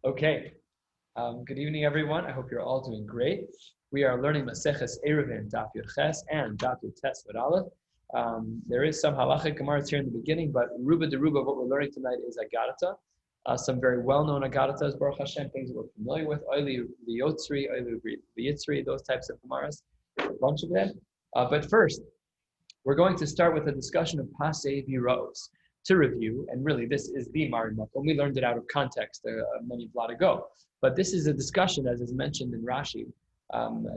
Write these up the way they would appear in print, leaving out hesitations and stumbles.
Okay, good evening, everyone. I hope you're all doing great. We are learning Maseches Eruvin, Daf Yud Ches, and Daf Yud Tes V'D Aleph. There is some halachic gemaras here in the beginning, but Ruba de Ruba, what we're learning tonight is Agadata. Some very well-known Agadatas, Baruch Hashem, things that we're familiar with, Oili Liyotzri, Oili Liyitzri, those types of gemaras, a bunch of them. But first, we're going to start with a discussion of Pasei Viros. To review, and really this is the Marin Makom. We learned it out of context many blot ago. But this is a discussion, as is mentioned in Rashi,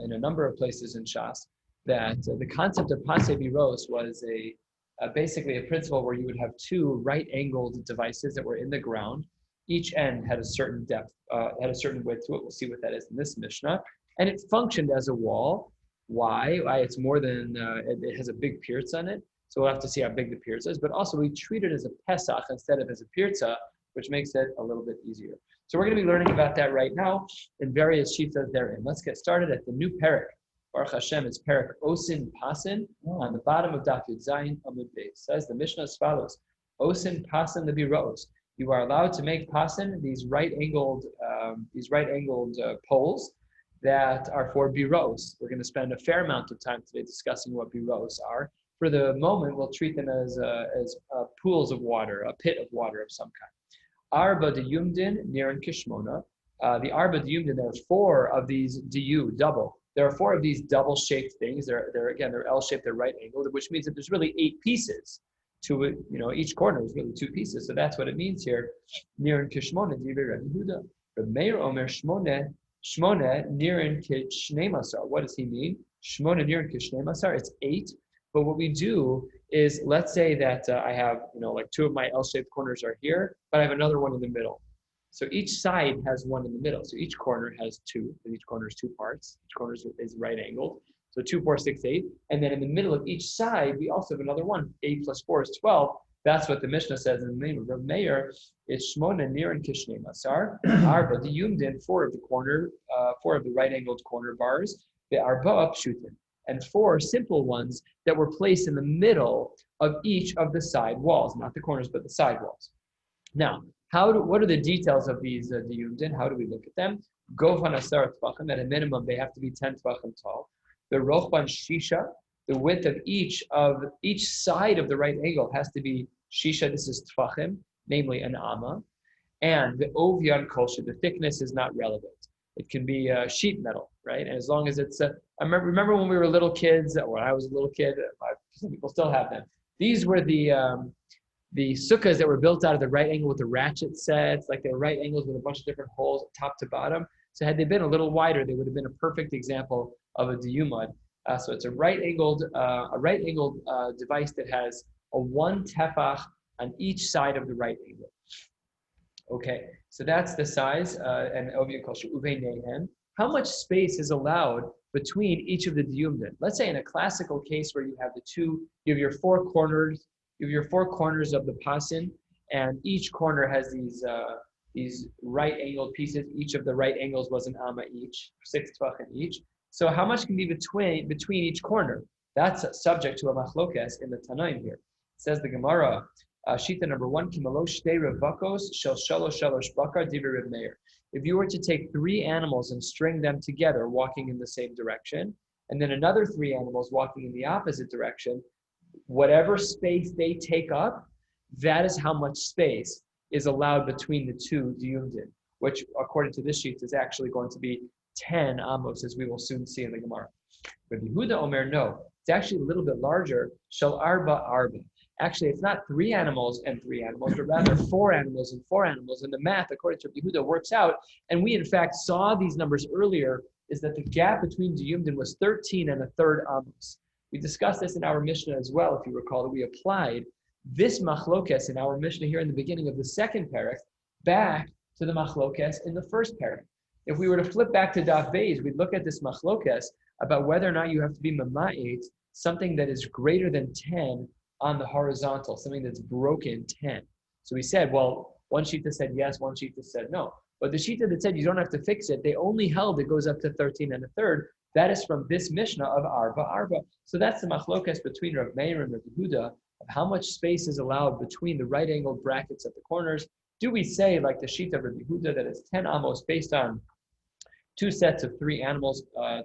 in a number of places in Shas, that the concept of Pasei Viros was basically a principle where you would have two right-angled devices that were in the ground. Each end had a certain depth, had a certain width to it. We'll see what that is in this Mishnah. And it functioned as a wall. Why? It's more than, it has a big pirtz on it. So we'll have to see how big the pirtza is, but also we treat it as a Pesach instead of as a pirtza, which makes it a little bit easier. So we're going to be learning about that right now in various shitas therein. Let's get started at the new Perek. Baruch Hashem, it's Perek Osin Pasin on the bottom of Daf Yud Zayin Amud Beis. Says the Mishnah as follows: Osin Pasin the Biros. You are allowed to make Pasin, these right-angled poles that are for Biros. We're going to spend a fair amount of time today discussing what Biros are. For the moment, we'll treat them as pools of water, a pit of water of some kind. Arba de Yumdin, Niran Kishmona. The Arba de Yumdin, there are four of these double. There are four of these double-shaped things. They're L-shaped, they're right-angled, which means that there's really 8 pieces to it. Each corner is really 2 pieces. So that's what it means here. Niran Kishmona, Divi Rabbi Yehuda. Meir Omer Shmone Niran Kishnei Masar. What does he mean? Shmona Niran Kishnei Masar. It's 8. But what we do is, let's say that I have, like 2 of my L-shaped corners are here, but I have another one in the middle. So each side has one in the middle. So each corner has 2, and each corner is 2 parts. Each corner is right angled. So 2, 4, 6, 8. And then in the middle of each side, we also have another one. 8 plus 4 is 12. That's what the Mishnah says in the name of Rav Meir. It's Shmona Niran Kishnei Masar. Arba the Yumdin, 4 of the right angled corner bars. The Arba Pshutin. And 4 simple ones that were placed in the middle of each of the side walls, not the corners, but the side walls. Now, what are the details of these diyumdin? How do we look at them? Govhan asar tvachim, at a minimum, they have to be 10 tvachim tall. The rochban shisha, the width of each side of the right angle has to be shisha, this is tvachim, namely an amma. And the ovyan kolsha, the thickness is not relevant. It can be sheet metal, right? And as long as it's, I remember when we were little kids, or when I was a little kid, some people still have them. These were the sukkahs that were built out of the right angle with the ratchet sets, like they were right angles with a bunch of different holes top to bottom. So had they been a little wider, they would have been a perfect example of a diyumad. So it's a right-angled device that has a 1 tefach on each side of the right angle. Okay, so that's the size, and how much space is allowed between each of the diyumdin? Let's say in a classical case where you have you have your 4 corners of the pasin, and each corner has these right-angled pieces. Each of the right angles was an amma each, 6 tvachim each. So how much can be between each corner? That's subject to a machlokes in the Tanaim here. It says the Gemara. Shita number 1, Kimalosh Shtei Revakos Shel Shalosh Bakar Divi Reb Meir. If you were to take 3 animals and string them together, walking in the same direction, and then another 3 animals walking in the opposite direction, whatever space they take up, that is how much space is allowed between the 2 diyumdin, which, according to this sheet, is actually going to be 10 amos, as we will soon see in the Gemara. But Yehuda Omer, no, it's actually a little bit larger. Shel Arba Arba. Actually, it's not 3 animals and 3 animals, but rather 4 animals and 4 animals. And the math, according to Yehuda, works out. And we, in fact, saw these numbers earlier, is that the gap between diyumdin was 13 1/3 amos. We discussed this in our Mishnah as well, if you recall, that we applied this machlokes in our Mishnah here in the beginning of the second perek back to the machlokes in the first perek. If we were to flip back to Daf Beis, we'd look at this machlokes about whether or not you have to be mama'it, something that is greater than 10 on the horizontal, something that's broken 10. So we said, well, one shita said yes, one shita said no. But the shita that said you don't have to fix it, they only held it goes up to 13 1/3. That is from this Mishnah of Arba Arba. So that's the machlokas between Rav Meir and Rav Yehuda of how much space is allowed between the right-angled brackets at the corners Do we say, like the sheet of Rabbi Yehuda, that it's 10 amos based on 2 sets of 3 animals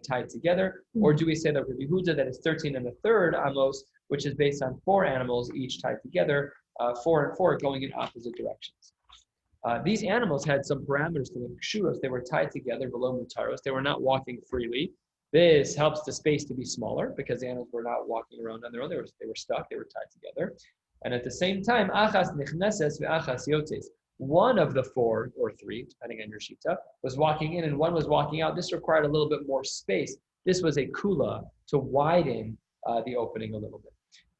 tied together, or do we say that Rabbi Yehuda that is 13 and a third amos, which is based on 4 animals each tied together, 4 and 4 going in opposite directions? These animals had some parameters to them. Kshuros, they were tied together below mutaros. They were not walking freely. This helps the space to be smaller because the animals were not walking around on their own. They were stuck. They were tied together. And at the same time, achas nichneses ve'achas yotes. One of the 4 or 3, depending on your shita, was walking in and one was walking out. This required a little bit more space. This was a kula to widen the opening a little bit.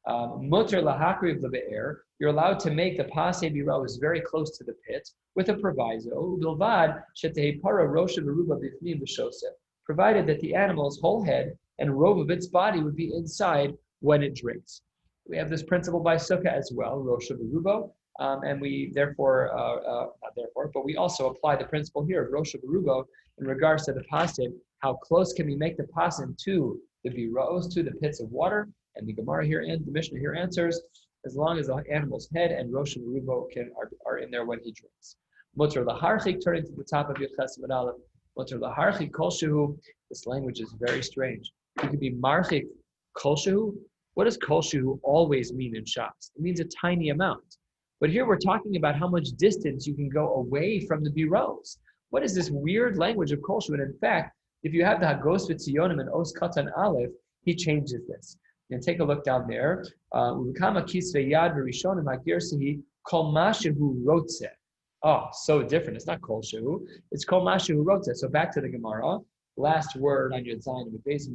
Mutter lahakriv lebe'er, you're allowed to make the pasei biros very close to the pit with a proviso, bilvad shetei para rosha v'ruba bifnim v'shosef, provided that the animal's whole head and robe of its body would be inside when it drinks. We have this principle by Sukkah as well, rosha v'rubo, and we but we also apply the principle here of rosha v'rubo in regards to the pasim. How close can we make the pasim to the biros, to the pits of water? And the Gemara here and the Mishnah here answers, as long as the animal's head and Rosh and Rubo are in there when he drinks. Mutter laharchik, turning to the top of Yud Ches Amud Aleph. Mutter laharchik kol shehu. This language is very strange. You could be marchik kol shehu. What does kol shehu always mean in Shas? It means a tiny amount. But here we're talking about how much distance you can go away from the biros. What is this weird language of kol shehu? And in fact, if you have the Hagos V'Tziyonim and Os Katan Aleph, he changes this. And take a look down there. Oh, so different. It's not kol shehu. It's kol mashu rotze. So back to the Gemara. Last word on your Zayin of base.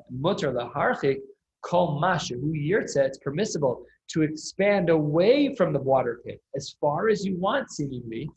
Mutter laharchik kol mashu yirtze. It's permissible to expand away from the water pit as far as you want, seemingly.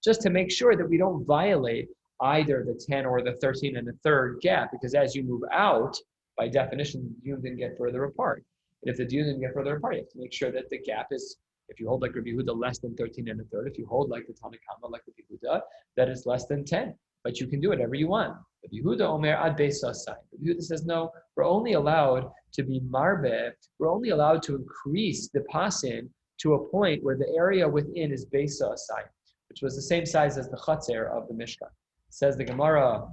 Just to make sure that we don't violate either the 10 or the 13 and the third gap, because as you move out, by definition, the dune didn't get further apart. And if the dune didn't get further apart, you have to make sure that the gap is, if you hold like Rabbi Yehuda, less than 13 and a third. If you hold like the Tanakama, like Rabbi Yehuda, that is less than 10. But you can do whatever you want. Rabbi Yehuda Omer ad beisasai. Rabbi Yehuda says, no, we're only allowed to be marbe. We're only allowed to increase the pasin to a point where the area within is beisasai, which was the same size as the chatzer of the Mishkan. Says the Gemara,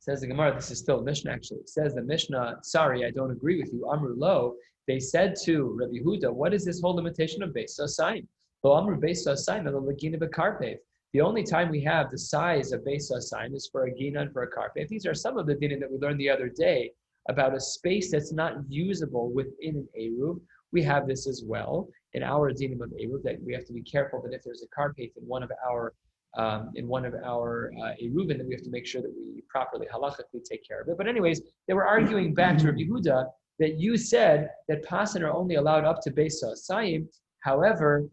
this is still a Mishnah actually. It says the Mishnah, sorry, I don't agree with you. Amru lo, they said to Rabbi Yehuda, what is this whole limitation of Beisa Saim? Lo Amru Beisa Saim, the Lagina Bekarpev. The only time we have the size of Beisa Saim is for a Gina and for a Karpev. These are some of the dinim that we learned the other day about a space that's not usable within an Eruv. We have this as well in our dinim of Eruv, that we have to be careful that if there's a Karpev in one of our Eruvin, then we have to make sure that we properly halachically take care of it. But anyways, they were arguing back to Rabbi Yehuda that you said that pasin are only allowed up to Beisa Saim. However,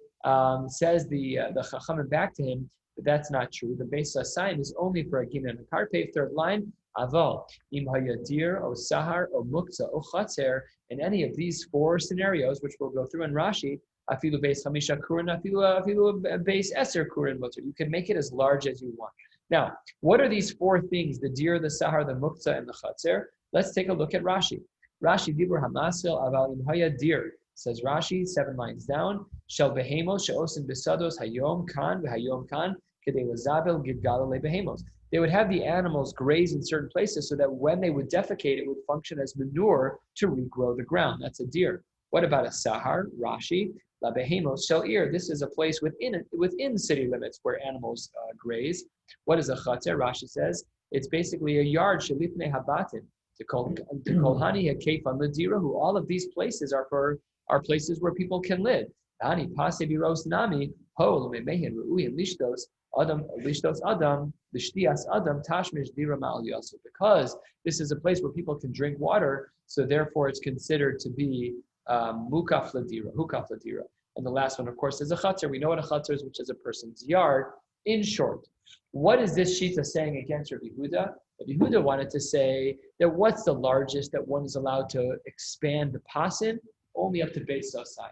says the Chachamim back to him that that's not true. The Beisa Saim is only for a Gina and a Karpeh. Third line, Aval, Im Hayadir, O Sahar, O Muktzah, O Chatzer. In any of these 4 scenarios, which we'll go through in Rashi, afilu beis chamisha kurin, afilu beis eser kurin mutter. You can make it as large as you want. Now, what are these 4 things? The dir, the sahar, the muktzah, and the chatzer. Let's take a look at Rashi. Rashi dibur hamasil aval im haya dir. Says Rashi 7 lines down. Shel behemos sheosim besados hayom kan v'hayom kan kedei lazabel gidgala lebehemos. They would have the animals graze in certain places so that when they would defecate, it would function as manure to regrow the ground. That's a deer. What about a sahar? Rashi, la behemos shel ir. This is a place within city limits where animals graze. What is a chatzer? Rashi says it's basically a yard shelifnei habatim. To kolhani hakefan ladira, who all of these places are places where people can live. Ani pase biros nami ho lemehin ruuyin lishtos. Adam lishtos Adam lishtias Adam tashmish dira ma'al yosef, because this is a place where people can drink water, so therefore it's considered to be mukaf ladira, hukaf ladira. And the last one, of course, is a chatzar. We know what a chatzar is, which is a person's yard. In short, what is this shita saying against Rabbi Yehuda? Rabbi Yehuda wanted to say that what's the largest that one is allowed to expand the pasin? Only up to Beis Sasai.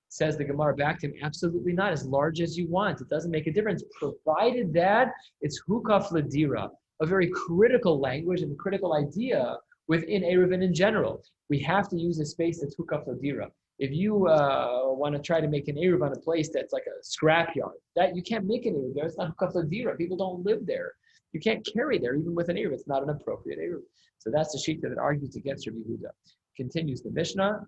Says the Gemara back to him, absolutely not, as large as you want. It doesn't make a difference, provided that it's hukaf ladira, a very critical language and critical idea within Eruvin in general. We have to use a space that's hukaf ladira. If you want to try to make an Eruv on a place that's like a scrapyard, that you can't make an Eruv there. It's not Kafladira. People don't live there. You can't carry there even with an Eruv. It's not an appropriate Eruv. So that's the sheet that argues against Rabbi Yehuda. Continues the Mishnah.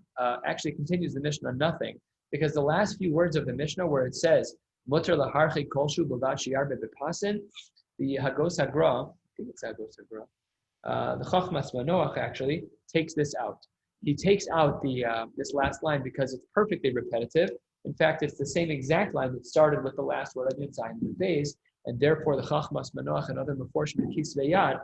Continues the Mishnah nothing, because the last few words of the Mishnah where it says Mutter laharchi kolshu b'vad shi'ar bepasin, the Hagos Hagra, I think it's Hagos Hagra, the Chachmas Manoach actually takes this out. He takes out the this last line because it's perfectly repetitive. In fact, it's the same exact line that started with the last word of Yitzayin the base, and therefore the Chachmas Manoach and other Meforshim and Kisvei Yad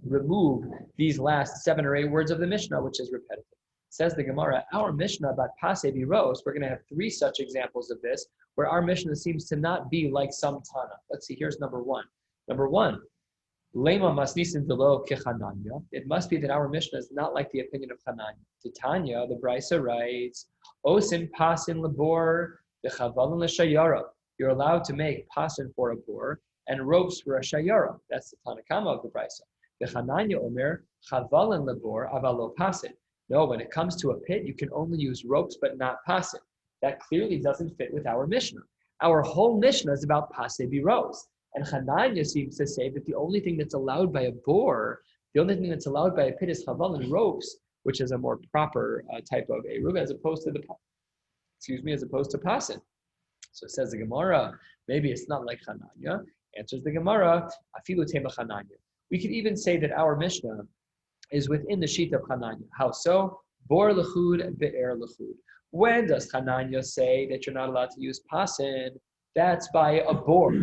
remove these last 7 or 8 words of the Mishnah, which is repetitive. Says the Gemara, our Mishnah about Pasei Biros, we're going to have 3 such examples of this, where our Mishnah seems to not be like some Tana. Let's see, here's number 1. Number 1, Lema masnisin delo kechananya. It must be that our Mishnah is not like the opinion of Hananya. Titania, the Brisa writes, Osin pasin labor, the chavalin l'shayara. You're allowed to make pasin for a bor and ropes for a shayara. That's the Tanakama of the Brisa. The Hananya omer, chavalin labor avalo pasin. No, when it comes to a pit, you can only use ropes but not pasin. That clearly doesn't fit with our Mishnah. Our whole Mishnah is about pasei biros. And Hananya seems to say that the only thing that's allowed by a bor, the only thing that's allowed by a pit is chaval and ropes, which is a more proper type of eruv, as opposed to pasin. So it says the Gemara, maybe it's not like Hananya. Answers the Gemara, afilu tema Hananya. We could even say that our Mishnah is within the sheet of Hananya. How so? Bor lechud, be'er lechud. When does Hananya say that you're not allowed to use pasin? That's by a bor.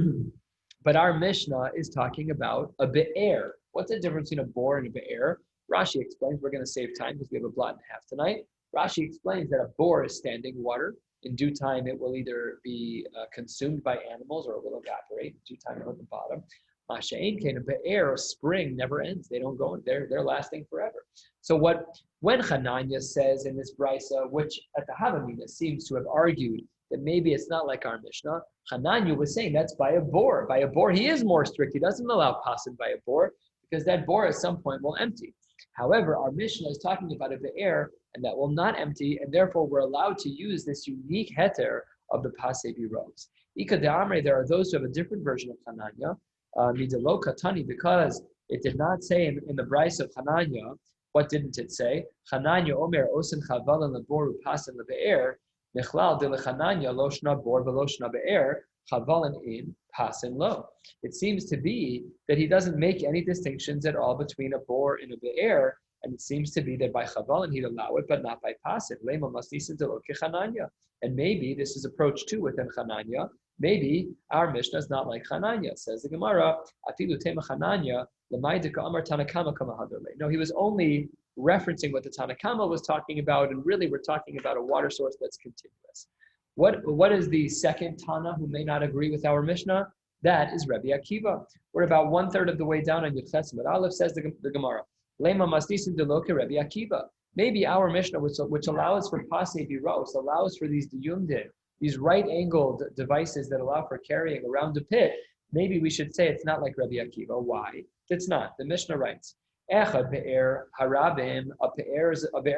But our Mishnah is talking about a be'er. What's the difference between a bor and a be'er? Rashi explains, we're going to save time because we have a blot and a half tonight. Rashi explains that a bor is standing water. In due time, it will either be consumed by animals or it will evaporate. In due time, it'll at the bottom. Masha'in kain, a be'er, a spring, never ends. They don't go in. They're lasting forever. So when Hananya says in this brisa, which at the Havamina seems to have argued that maybe it's not like our Mishnah, Hananya was saying that's by a bor. By a bor, he is more strict. He doesn't allow pasin by a bor because that bor at some point will empty. However, our Mishnah is talking about a be'er, and that will not empty, and therefore we're allowed to use this unique heter of the pasei biros. Ika de'amre, there are those who have a different version of Hananya, midelo katani, because it did not say in the Bryce of Hananya. What didn't it say? Hananya omer osin chavalan leboru pasin lebe'er, nechlal de lechananya lo shna bor velo shna be'er, chavalan in pasin lo. It seems to be that he doesn't make any distinctions at all between a bor and a be'er, and it seems to be that by chavalan he'd allow it, but not by pasin. Lema masnisin de lo kechananya. And maybe this is approach too within Hananya. Maybe our Mishnah is not like Hananya. Says the Gemara, Afilu tema Hananya, l'maydika amar Tanakama kama hadarle. No, he was only referencing what the Tanakama was talking about, and really we're talking about a water source that's continuous. What is the second Tana who may not agree with our Mishnah? That is Rabbi Akiva. We're about 1/3 of the way down on Yudches Amud Aleph. Says the Gemara, Lema masnisin de lo ke Rabbi Akiva. Maybe our Mishnah, which allows for pasei biros, allows for these diyumdin, these right-angled devices that allow for carrying around the pit, maybe we should say it's not like Rabbi Akiva. Why? It's not. The Mishnah writes, Echad be'er harabim, a be'er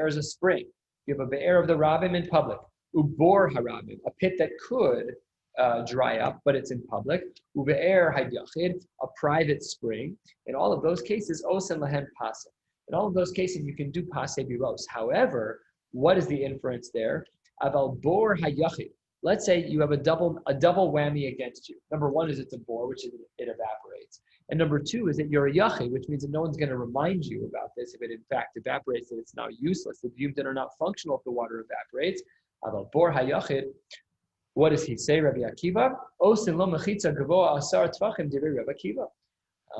is a spring. You have a be'er of the rabim in public. Ubor harabim, a pit that could dry up, but it's in public. Ube'er hadyachid, a private spring. In all of those cases, osen lahen pasei. In all of those cases, you can do pasei biros. However, what is the inference there? Aval bor hayachid. Let's say you have a double whammy against you. Number one is it's a bor, which is it evaporates. And number two is that you're a yachid, which means that no one's going to remind you about this. If it in fact evaporates, that it's now useless. The diyumdin are not functional if the water evaporates. Aval bor hayachid. What does he say, Rabbi Akiva? Osin lo mechitza gavoa asar tvachim divrei Rabbi Akiva.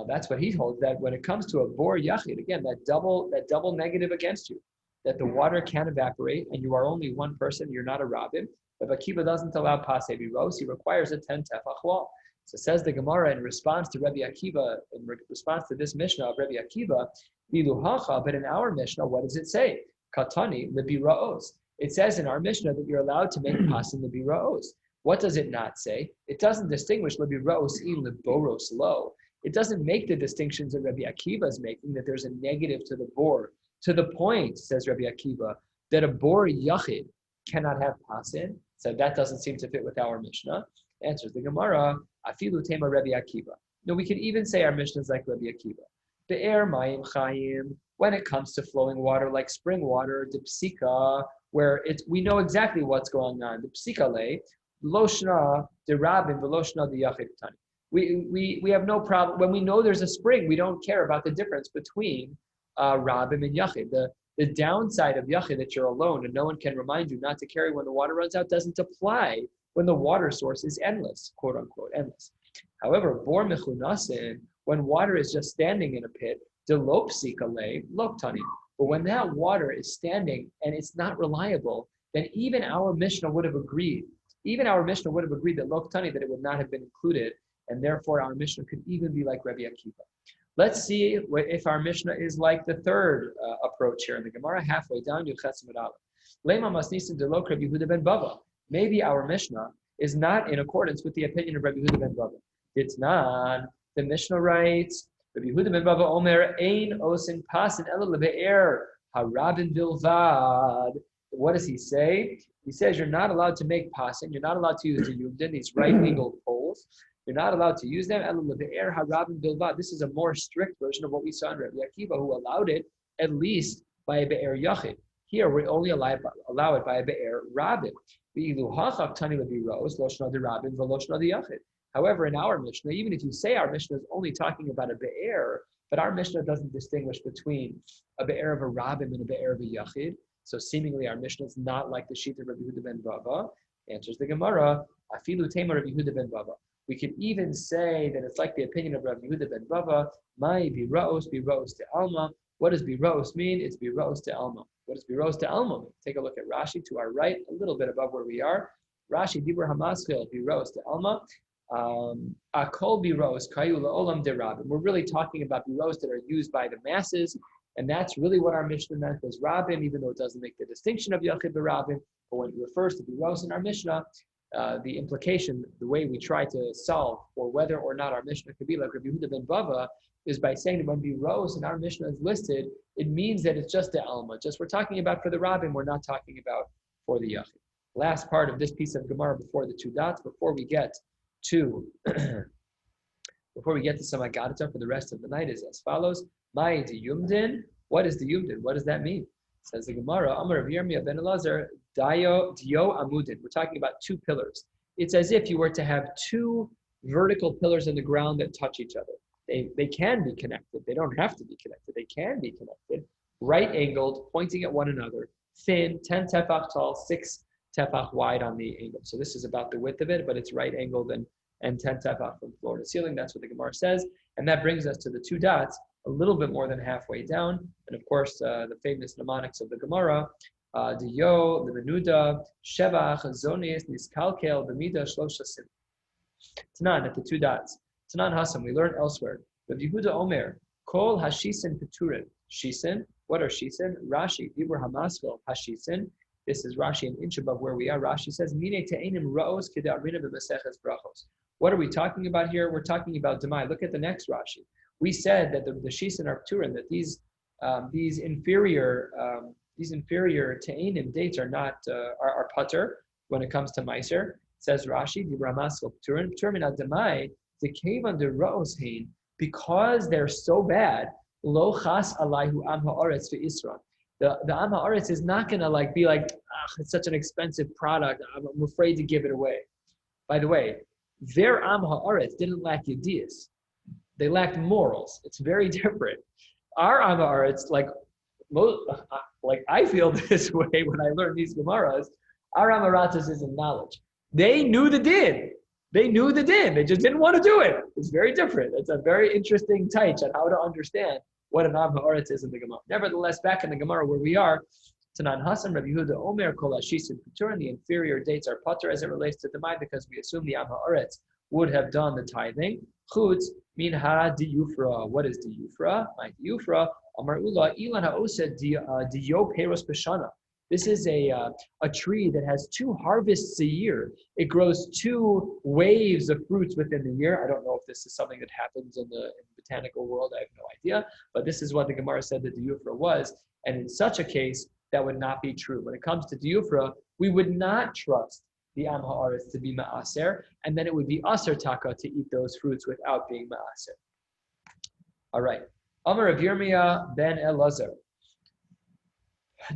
That's what he holds, that when it comes to a bor yachid, again, that double negative against you, that the water can evaporate and you are only one person, you're not a rabbin. Rabbi Akiva doesn't allow pasei biros, he requires a 10 tefach wall. So says the Gemara in response to Rabbi Akiva, in response to this Mishnah of Rabbi Akiva, but in our Mishnah, what does it say? Katani lebiraos. It says in our Mishnah that you're allowed to make pasin lebiraos. What does it not say? It doesn't distinguish lebiraos in leboros lo. It doesn't make the distinctions that Rabbi Akiva is making, that there's a negative to the bor. To the point, says Rabbi Akiva, that a bor yachid, cannot have pasin. So that doesn't seem to fit with our Mishnah. Answers the Gemara, afilu tema Rabbi Akiva. No, we can even say our Mishnah is like Rabbi Akiva. Be'er mayim chayim, when it comes to flowing water like spring water, the psika, where we know exactly what's going on. The psika le, loshna the Rabin, the loshna the yachid tani. We have no problem when we know there's a spring. We don't care about the difference between Rabim and Yachid. The downside of Yachid, that you're alone and no one can remind you not to carry when the water runs out, doesn't apply when the water source is endless, quote unquote, endless. However, Bor Mechunasin, when water is just standing in a pit, Delopsikale, Loktani. But when that water is standing and it's not reliable, then even our Mishnah would have agreed. Even our Mishnah would have agreed that Loktani, that it would not have been included, and therefore our Mishnah could even be like Rabbi Akiva. Let's see if our Mishnah is like the third approach here in the Gemara, halfway down, Yuchetzim et Aleph. Lema masnisin de lo Rabbi Yehuda ben Bava. Maybe our Mishnah is not in accordance with the opinion of Rabbi Yehuda ben Bava. It's not. The Mishnah writes, Rabbi Yehuda ben Bava Omer ein osin pasin ela lebe'er harabin bilvad. What does he say? He says you're not allowed to make pasin. You're not allowed to use the yumdin, these right legal poles. You're not allowed to use them. This is a more strict version of what we saw in Rabbi Akiva, who allowed it at least by a be'er yachid. Here, we only allow it by a be'er rabin. However, in our Mishnah, even if you say our Mishnah is only talking about a be'er, but our Mishnah doesn't distinguish between a be'er of a rabin and a be'er of a yachid. So seemingly our Mishnah is not like the sheet of Rabbi Yehuda ben Bava. Answers the Gemara, afilu tema Rabbi Yehuda ben Bava. We can even say that it's like the opinion of Rabbi Yehuda ben Bava. Mai biros to alma. What does biros mean? It's biros to alma. What does biros to alma mean? Take a look at Rashi to our right, a little bit above where we are. Rashi dibur hamaschil biros to alma. Akol biros kayu laolam derabim. We're really talking about biros that are used by the masses, and that's really what our Mishnah meant was rabim, even though it doesn't make the distinction of yachid berabim. But when it refers to biros in our Mishnah, the implication, the way we try to solve for whether or not our Mishnah could be like Rabbi Yehuda ben Bava is by saying that when biros in our Mishnah is listed, it means that it's just the alma. Just we're talking about for the rabim, we're not talking about for the yachid. Last part of this piece of Gemara before the two dots, before we get to some Agadata for the rest of the night is as follows. Mai di yumdin. What is the yumdin? What does that mean? Says the Gemara, Amar of Yirmiyah ben Elazar, Dio Amudin. We're talking about two pillars. It's as if you were to have two vertical pillars in the ground that touch each other. They can be connected. They don't have to be connected. They can be connected. Right angled, pointing at one another. Thin, 10 tefach tall, 6 tefach wide on the angle. So this is about the width of it, but it's right angled and 10 tefach from floor to ceiling. That's what the Gemara says. And that brings us to the two dots, a little bit more than halfway down. And of course, the famous mnemonics of the Gemara, Diyo, Limenuda, Shevach, Zonis, Niskalkel, Bemida, Shloshasim. Tanan, at the two dots. Tanan Hasam, we learn elsewhere. Rabbi Yehuda Omer, Kol Hashisin Peturin. Shisin, what are Shisin? Rashi, Dibur Hamaskal, Hashisin. This is Rashi an inch above where we are. Rashi says, Mine Te'enim Ra'os Kedarina B'Maseches Brachos. What are we talking about here? We're talking about Demai. Look at the next Rashi. We said that the Shisin are Peturin, that these inferior Te'enim dates are not are putter when it comes to Meiser. Says Rashi, Dibur Hamaskal Peturin. Peturin Adamai, the cave under Ra'os Hein, because they're so bad, Lo Chas Alayhu Am Ha'aretz Ve'Isra. The Am Ha'aretz is not going to be like, it's such an expensive product, I'm afraid to give it away. By the way, their Am Ha'aretz didn't lack Yediyas. They lacked morals. It's very different. Our Am Ha'aretz, like I feel this way when I learn these Gemaras, our Am Ha'aretz is in knowledge. They knew the din. They knew the din. They just didn't want to do it. It's very different. It's a very interesting touch on how to understand what an Am Ha'aretz is in the Gemara. Nevertheless, back in the Gemara where we are, Tanan Hasan, Rabbi Yehuda Omer, Kol Hashis and Peturin, the inferior dates are putter as it relates to the Demai because we assume the Am Ha'aretz would have done the tithing. Chutz min ha diyufra. What is diyufra? My diyufra. Amar Ula Ilan Ha'osa diyo peros b'shana. This is a tree that has 2 harvests a year. It grows 2 waves of fruits within the year. I don't know if this is something that happens in the botanical world. I have no idea. But this is what the Gemara said that the Yufra was. And in such a case, that would not be true. When it comes to Diyufra, we would not trust the Am Ha'aretz to be Ma'aser, and then it would be Aser Taka to eat those fruits without being Ma'aser. All right. Amar Rav Yirmiyah ben Elazar.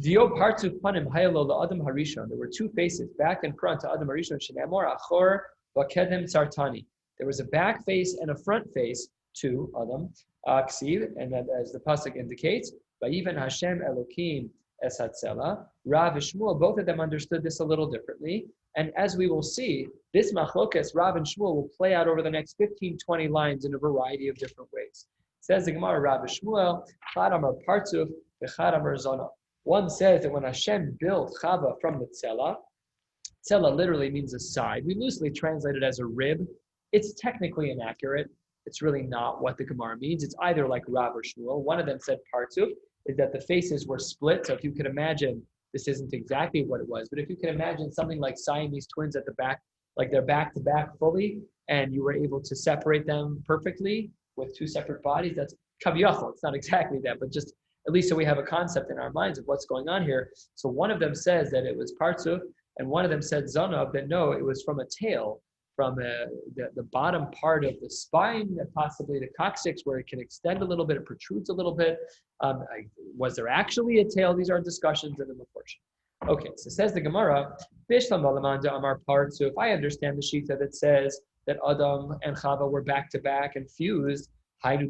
Dio partu panim hayalo la Adam Harishon. There were two faces, back and front to Adam Harishon. Shenamor achor vakedem tzartani. There was a back face and a front face to Adam. Ksiv, and that, as the pasuk indicates, Vayivan Hashem Elokim es hatzela. Rav and Shmuel, both of them understood this a little differently. And as we will see, this machlokas, Rav and Shmuel, will play out over the next 15, 20 lines in a variety of different ways. Says the Gemara, Rav and Shmuel, Chad Amar Partzuf, V'chad Amar Zona. One says that when Hashem built Chava from the tzela literally means a side. We loosely translate it as a rib. It's technically inaccurate. It's really not what the Gemara means. It's either like Rav or Shmuel. One of them said Partzuf, is that the faces were split. So if you could imagine, this isn't exactly what it was, but if you can imagine something like Siamese twins at the back, like they're back to back fully, and you were able to separate them perfectly with two separate bodies, that's kaviyachol. It's not exactly that, but just at least so we have a concept in our minds of what's going on here. So one of them says that it was partzuf, and one of them said zonav, that no, it was from a tail, from the bottom part of the spine, possibly the coccyx, where it can extend a little bit, it protrudes a little bit. Was there actually a tail? These are discussions in the portion. Okay, so says the Gemara, Bishlam Balamanda Amar Partzuf. If I understand the Shita that says that Adam and Chava were back to back and fused, that's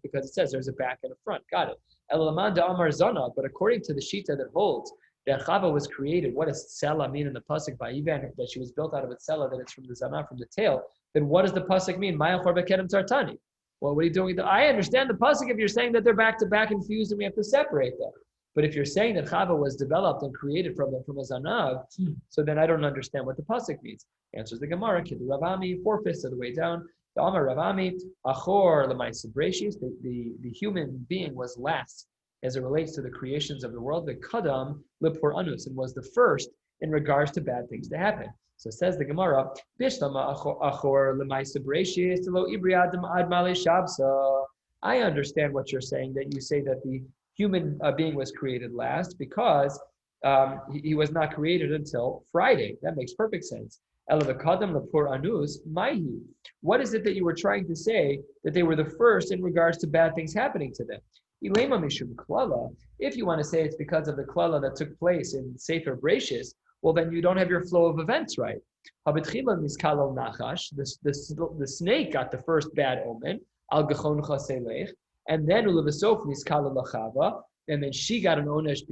because it says there's a back and a front. Got it. But according to the Shita that holds that Chava was created, what does Tsela mean in the pasuk by Ivan, that she was built out of a Tsela, that it's from the Zana, from the tail? Then what does the pasuk mean? Well, what are you doing? I understand the pasuk if you're saying that they're back to back and fused and we have to separate them. But if you're saying that Chava was developed and created from a Zanav, so then I don't understand what the pasuk means. Answers the Gemara, Kidu Ravami, 4/5 of the way down. The Amar Ravami, Achor L'Maisabreshis, the human being was last as it relates to the creations of the world. The Kadam Lipur Anus, and was the first in regards to bad things to happen. So says the Gemara, Bishlama Achor L'Maisabreshis Lo Ibriadam Ad Male Shabsa. I understand what you're saying, that you say that the human being was created last because he was not created until Friday. That makes perfect sense. What is it that you were trying to say that they were the first in regards to bad things happening to them? If you want to say it's because of the klala that took place in Sefer Bereshis, well, then you don't have your flow of events right. The snake got the first bad omen, and then and then she got an onesh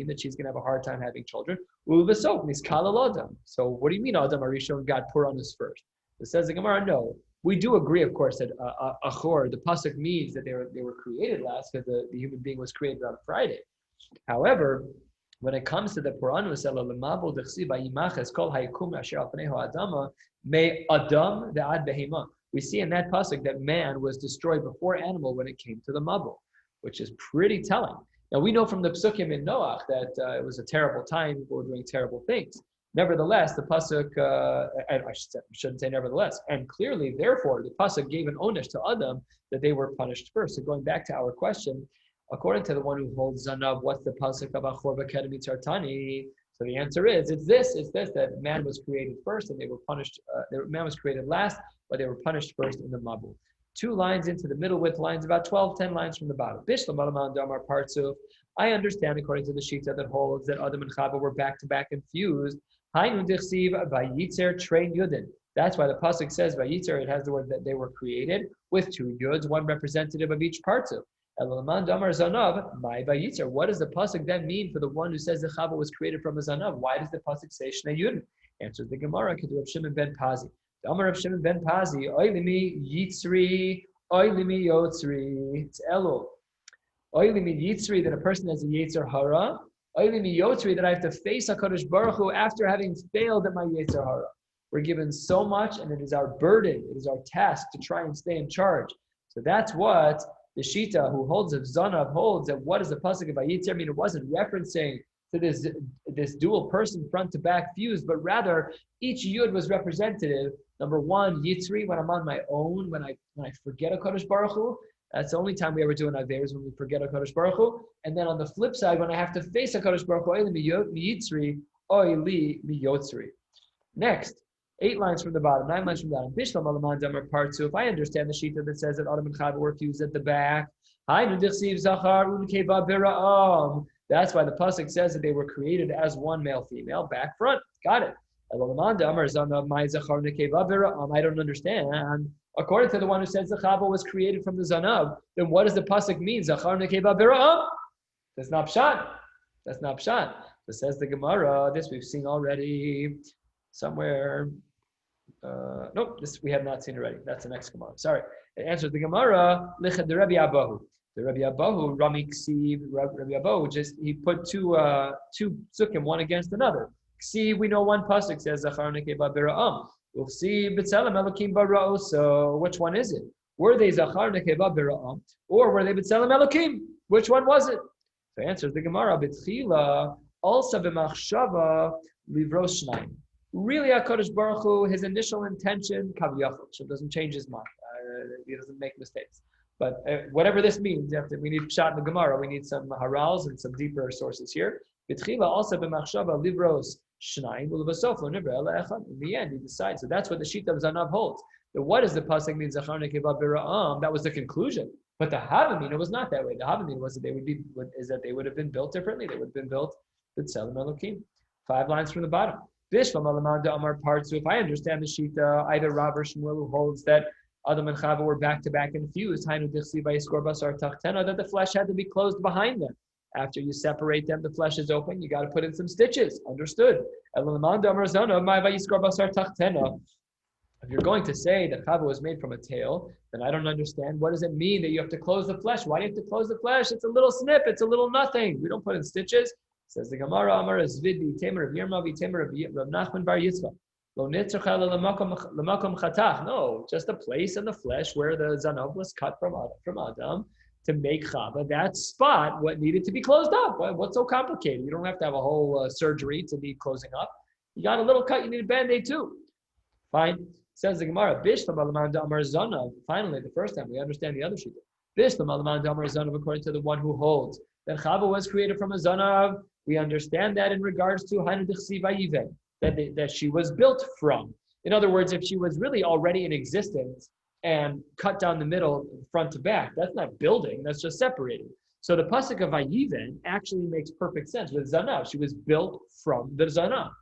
that she's going to have a hard time having children. So what do you mean Adam Arishon got Puranus first? It says the Gemara, no. We do agree, of course, that Achor, the pasuk means that they were created last because the human being was created on Friday. However, when it comes to the Puranus, we see in that pasuk that man was destroyed before animal when it came to the mabul, which is pretty telling. Now we know from the psukim in Noach that it was a terrible time, people were doing terrible things. Nevertheless, the pasuk, I shouldn't say nevertheless, and clearly, therefore, the pasuk gave an onesh to Adam that they were punished first. So going back to our question, according to the one who holds Zanav, what's the pasuk of Achor B'Kedem Yitzartani? So the answer is, it's this, that man was created first and they were punished, man was created last, but they were punished first in the mabul. 2 lines into the middle width lines, about 10 lines from the bottom. I understand, according to the Shita that holds that Adam and Chava were back to back and fused. That's why the pasuk says Vayitzer, it has the word that they were created with 2 yuds, one representative of each partzuf. What does the pasuk then mean for the one who says the Chava was created from a zanav? Why does the pasuk say Shnei Yudin? Answers the Gemara, Kedu Rav Shimon ben Pazi. The Amar Rav Shimon ben Pazi, Oilimi Yitzri, Oilimi Yotzri. It's Elul. Oilimi Yitzri, that a person has a Yetzer Hara. Oilimi Yotzri, that I have to face HaKadosh Baruch Hu after having failed at my Yetzer Hara. We're given so much, and it is our burden, it is our task to try and stay in charge. So that's what the Shita who holds of Zanav holds, that what does the pasuk of Vayitzer mean? It wasn't referencing to this dual person front to back fused, but rather each yud was representative. Number 1, Yitzri, when I'm on my own, when I forget HaKadosh Baruch Hu, That's the only time we ever do an Aveir is when we forget HaKadosh Baruch Hu. And then on the flip side, when I have to face HaKadosh Baruch Hu, Oili miyitzri, oili miyotzri. Next, 8 lines from the bottom, 9 lines from the bottom. Bishlam alaman damar part 2. If I understand the shita that says that Adam and Chava were fused at the back, that's why the pasuk says that they were created as one male, female, back, front. Got it. I don't understand. According to the one who says the Chava was created from the Zanav, then what does the pasuk mean? Zachar nekeva bira'am. That's not pshat. That's not pshat. So says the Gemara. This we've seen already somewhere. Nope, this we have not seen already. That's the next Gemara. Sorry. It answers the Gemara. Lichad the Rabbi Abahu. The Rabbi Abahu, Rami Ksiv, Rabbi Abahu, he put two psukim, one against another. Ksiv, we know one pasuk says Zachar nekeva bira'am. We'll see B'Tselem Elokim Bara'o. So which one is it? Were they Zachar nekeva bira'am, or were they B'Tselem Elokim? Which one was it? So answers the Gemara. B'Tchila also b'Machshava Livros Shnayim. Really, HaKadosh Baruch Hu, his initial intention, Kav Yachol, so doesn't change his mind. He doesn't make mistakes. But whatever this means, we need pshat in the Gemara. We need some harals and some deeper sources here. B'Tchila also b'Machshava Livros Shnayim. In the end, he decides. So that's what the Shita of Zanav holds. But what does the pasuk mean? Zachar nekeva bira'am. That was the conclusion. But the Havamina was not that way. The Havamina was that they would have been built differently. They would have been built with Tselem Elokim. 5 lines from the bottom. Bishlam alamanda amar part. So if I understand the Shita, either Rav or Shmuel who holds that Adam and Chava were back to back and fused, that the flesh had to be closed behind them. After you separate them, the flesh is open. You got to put in some stitches. Understood. If you're going to say that Chava was made from a tail, then I don't understand. What does it mean that you have to close the flesh? Why do you have to close the flesh? It's a little snip. It's a little nothing. We don't put in stitches. Says the Gemara, Amar Zvidi, Tamer of Yermavi, Tamer of Nachman Bar Yitzchak. No, just a place in the flesh where the Zanav was cut from Adam to make Chava. That spot, what needed to be closed up. What's so complicated? You don't have to have a whole surgery to need closing up. You got a little cut, you need a Band-Aid too. Fine. Says the Gemara, finally, the first time we understand the other shita. According to the one who holds that Chava was created from a Zanav, we understand that in regards to that she was built from. In other words, if she was really already in existence and cut down the middle, front to back, that's not building, that's just separating. So the pasuk of Vayiven actually makes perfect sense with Zanav. She was built from the Zanav.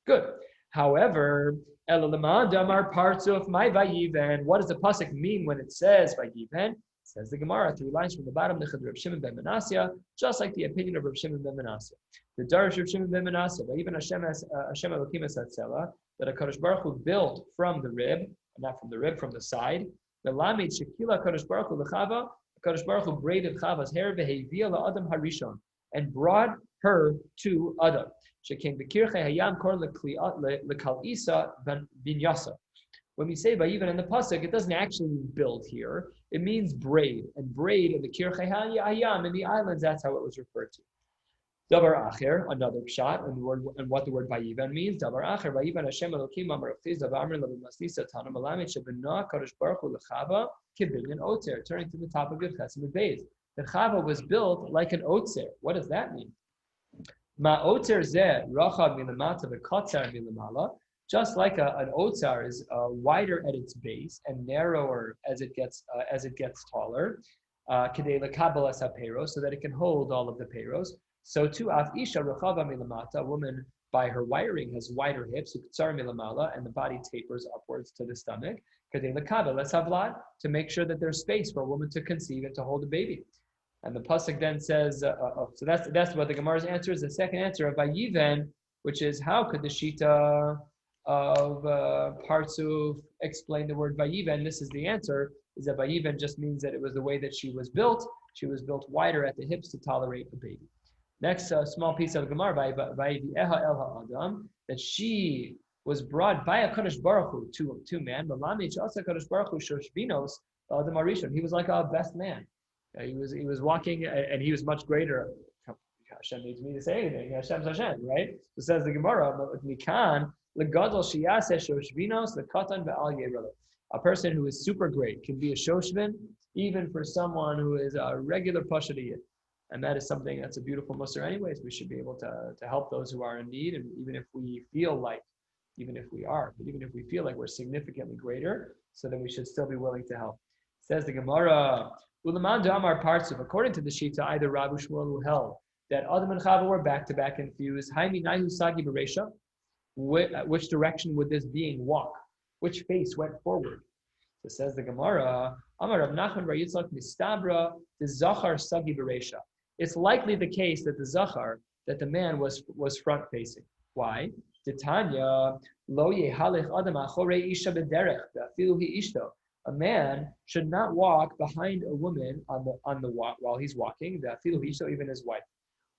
Good. However, Elalamandamar parts of my Vayiven. What does the pasuk mean when it says Vayiven? Says the Gemara, 3 lines from the bottom, Reb Shimon ben Manasseh, just like the opinion of Reb Shimon ben Manasseh. The Darish Reb Shimon ben Manasseh, even Hashem Elokim Esatzela, that HaKadosh Baruch Hu built from the rib, not from the rib, from the side. The Lamed Shekila HaKadosh Baruch Hu L'Chava, HaKadosh Baruch Hu braided Chava's hair, V'hevia La'adam Harishon, and brought her to Adam. Shekin B'kirchei Hayam Kor L'Kal Isa Vinyasa. When we say Vayiven in the pasuk, it doesn't actually mean build here. It means braid, and braid in the Kirchei Hayam in the islands. That's how it was referred to. Davar acher, another pshat, and what the word Vayiven means. Davar acher, Vayiven Hashem Elokim Amar Avtiz Davar Amr Levimasnisa Tanam Alamed Shebena Kadosh Baruch Hu L'Chava Kibinyan Otzer. Turning to the top of Yud Chesed Beis, the Chava was built like an otzer. What does that mean? Ma otzer zeh rachav milamata v'kotzer milamala. Just like an otzar is wider at its base and narrower as it gets taller, kedei lekabel es hapeiros, so that it can hold all of the peiros. So too, af isha rechava milamata, a woman by her wiring has wider hips, uktsar milamala, and the body tapers upwards to the stomach. Kedei lekabel es havlat, to make sure that there's space for a woman to conceive and to hold a baby. And the pasuk then says, so that's what the Gemara's answer is. The second answer of Vayiven, which is how could the shita of Parsuf explain the word Vayiven? This is the answer, is that Vayiven just means that it was the way that she was built. She was built wider at the hips to tolerate a baby. Next small piece of Gemara, Vayiveha el ha'adam, that she was brought by a Kadosh Baruch Hu to man. He was like our best man. He was walking, and he was much greater. Hashem needs me to say anything. Hashem's Hashem, right? So says the Gemara, Mikan, Legadol Shiyaseh Shoshvinos, Lekatan Ve'al Yerelo. A person who is super great can be a shoshvin, even for someone who is a regular pashadiyat. And that is something that's a beautiful mussar anyways. We should be able to help those who are in need. And even if we feel like, even if we feel like we're significantly greater, so then we should still be willing to help. Says the Gemara, Ulaman Damar parts of, according to the Shita, either Rabbi Shmuel who held that Adam and Chava were back to back infused. Haimi Naihu Sagi Beresha. Which direction would this being walk? Which face went forward? So says the Gemara, Amar Rav Nachman Bar Yitzchak Mistabra, the Zachar Sagi Beresha. It's likely the case that the Zachar, that the man was front facing. Why? Titanya, Lo Yehalech Adam Achorei Isha Bederech, Afilu Hi Ishto. A man should not walk behind a woman on the walk while he's walking, the Afilu Hi Ishto, even his wife.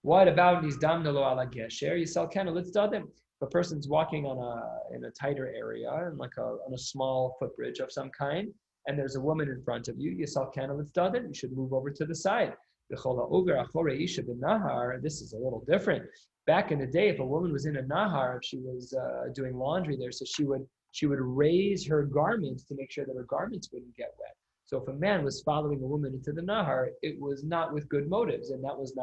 What about Nizdam Nalo Ala Gesher? Yisal Kana, let's tell them. If a person's walking in a tighter area, and on a small footbridge of some kind, and there's a woman in front of you, Yisal Kana, let's tell them. You should move over to the side. This is a little different. Back in the day, if a woman was in a nahar, if she was doing laundry there, so she would raise her garments to make sure that her garments wouldn't get wet. So if a man was following a woman into the nahar, it was not with good motives, and that was